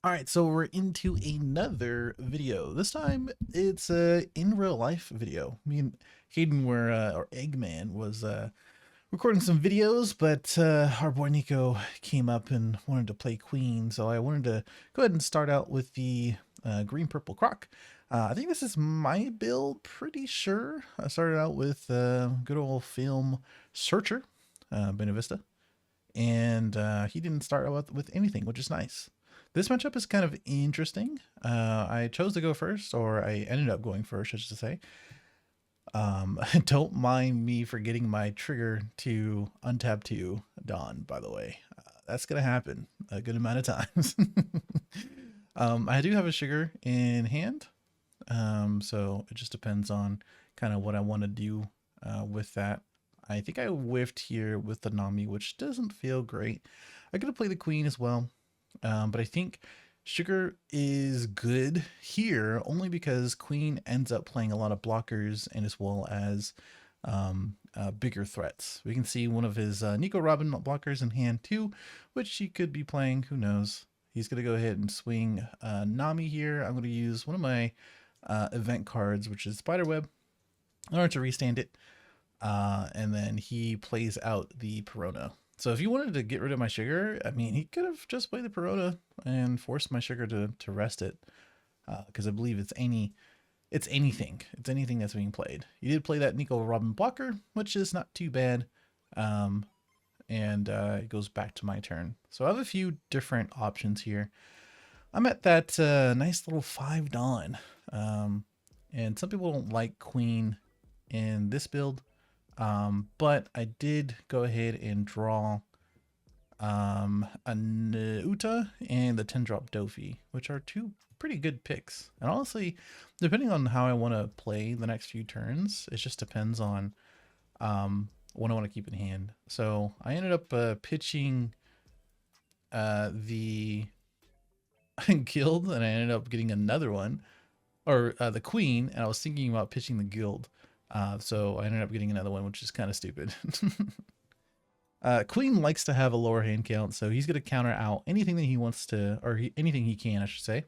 All right, so we're into another video. This time it's a in real life video. Me and Hayden were, or Eggman was recording some videos, but our boy Nico came up and wanted to play Queen, so I wanted to go ahead and start out with the green purple croc. I think this is my build, pretty sure. I started out with good old film Searcher, Benavista, and he didn't start out with anything, which is nice. This matchup is kind of interesting. I chose to go first, or I ended up going first, I should say. Don't mind me forgetting my trigger to untap to Dawn, by the way. That's going to happen a good amount of times. I do have a sugar in hand, so it just depends on kind of what I want to do with that. I think I whiffed here with the Nami, which doesn't feel great. I could have played the Queen as well. But I think Sugar is good here only because Queen ends up playing a lot of blockers and as well as bigger threats. We can see one of his Nico Robin blockers in hand too, which he could be playing. Who knows? He's going to go ahead and swing Nami here. I'm going to use one of my event cards, which is Spiderweb, in order to restand it. And then he plays out the Perona. So if you wanted to get rid of my sugar, I mean, he could have just played the Perona and forced my sugar to rest it. Because I believe it's anything. It's anything that's being played. You did play that Nico Robin blocker, which is not too bad. And it goes back to my turn. So I have a few different options here. I'm at that nice little 5 Dawn. And some people don't like Queen in this build. But I did go ahead and draw an Uta and the 10-drop Doffy, which are two pretty good picks. And honestly, depending on how I want to play the next few turns, it just depends on what I want to keep in hand. So I ended up pitching the guild, and I ended up getting another one, or the Queen, and I was thinking about pitching the guild. So I ended up getting another one, which is kind of stupid. Queen likes to have a lower hand count, so he's going to counter out anything that he wants to, or anything he can, I should say.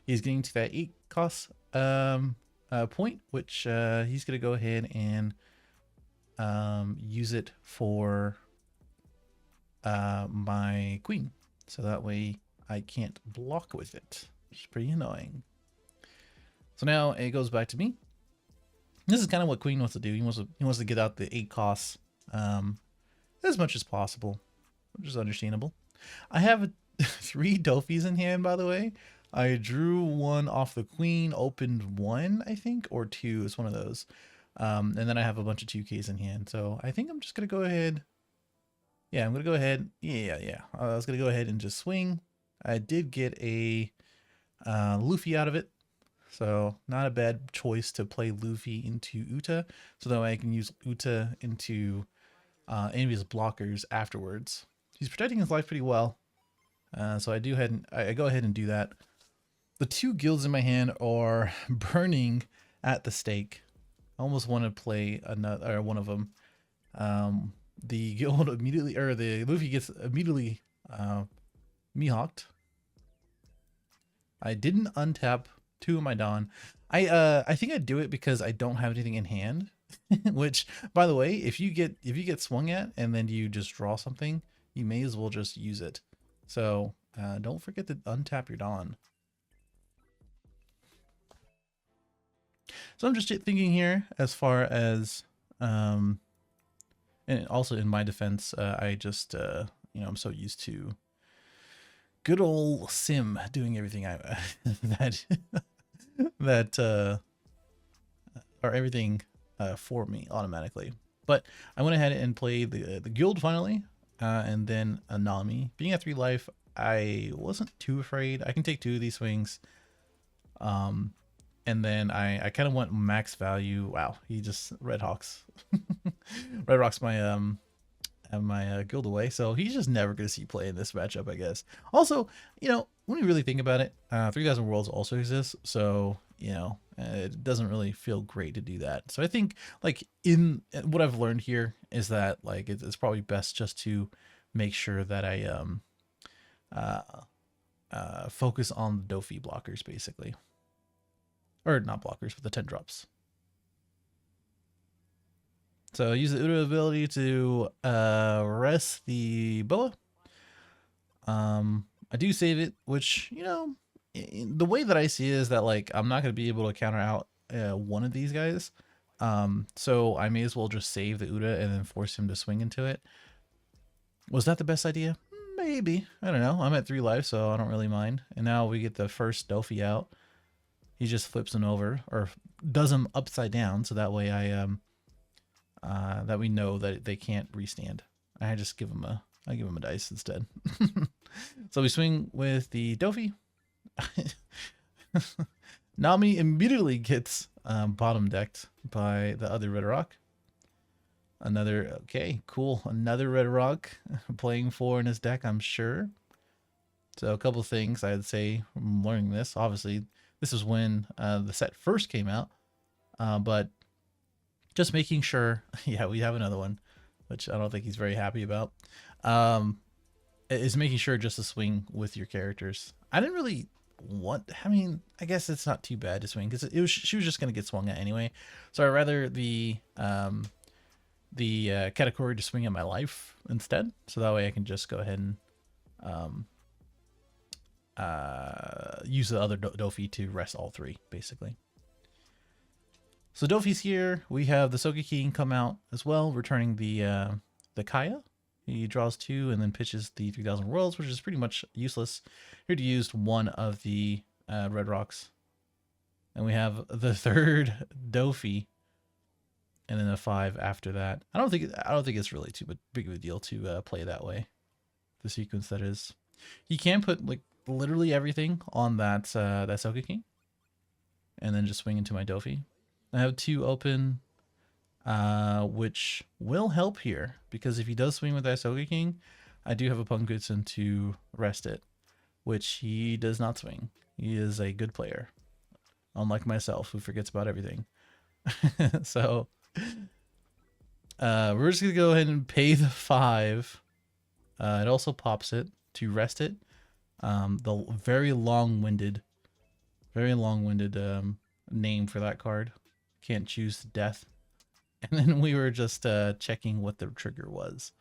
He's getting to that 8 cost point, which he's going to go ahead and use it for my Queen. So that way I can't block with it, which is pretty annoying. So now it goes back to me. This is kind of what Queen wants to do. He wants to get out the 8 costs as much as possible, which is understandable. I have 3 Doffys in hand, by the way. I drew one off the Queen, opened one, I think, or 2. It's one of those. And then I have a bunch of 2Ks in hand. So I think I'm just going to go ahead. Yeah, I'm going to go ahead. Yeah. I was going to go ahead and just swing. I did get a Luffy out of it. So not a bad choice to play Luffy into Uta, so that way I can use Uta into any of his blockers afterwards. He's protecting his life pretty well, so I go ahead and do that. The 2 guilds in my hand are burning at the stake. I almost want to play another, or one of them. The guild immediately, or the Luffy gets immediately Mihawked. I didn't untap 2 of my Dawn. I think I do it because I don't have anything in hand. Which, by the way, if you get swung at and then you just draw something, you may as well just use it. So don't forget to untap your Dawn. So I'm just thinking here as far as and also in my defense, I just I'm so used to good old Sim doing everything or everything for me automatically. But I went ahead and played the guild finally, and then a Nami. Being at 3 life, I wasn't too afraid. I can take 2 of these swings. And then I kind of went max value. Wow, he just Red Hawks my my guild away, so he's just never gonna see play in this matchup, I guess. Also, when you really think about it, 3000 Worlds also exists, so it doesn't really feel great to do that. So I think, like, in what I've learned here is that, like, it's probably best just to make sure that I focus on the Doffy blockers, basically. Or not blockers, but the 10 drops. So use the Uda ability to rest the Boa. I do save it, which, you know, the way that I see it is that, like, I'm not going to be able to counter out one of these guys. So I may as well just save the Uda and then force him to swing into it. Was that the best idea? Maybe. I don't know. I'm at 3 lives, so I don't really mind. And now we get the first Doffy out. He just flips him over, or does him upside down, so that way that we know that they can't restand. I just give him a dice instead. So we swing with the Doffy. Nami immediately gets bottom decked by the other red rock. Okay, cool. Another red rock playing 4 in his deck, I'm sure. So a couple things I'd say from learning this. Obviously, this is when the set first came out, but just making sure. Yeah, we have another one, which I don't think he's very happy about. Is making sure just to swing with your characters. I didn't really want. I mean, I guess it's not too bad to swing because she was just gonna get swung at anyway. So I'd rather the category to swing at my life instead, so that way I can just go ahead and use the other Doffy to rest all 3, basically. So Doffy's here. We have the Soka King come out as well, returning the Kaya. He draws 2 and then pitches the 3,000 Worlds, which is pretty much useless. Here to use one of the red rocks. And we have the 3rd Doffy, and then a 5 after that. I don't think it's really too big of a deal to play that way. The sequence that is. You can put like literally everything on that Soka King, and then just swing into my Doffy. I have 2 open, which will help here because if he does swing with that Soka King, I do have a Punkutsun to rest it, which he does not swing. He is a good player, unlike myself, who forgets about everything. So we're just gonna go ahead and pay the 5. It also pops it to rest it. The very long-winded name for that card. Can't choose death. And then we were just checking what the trigger was.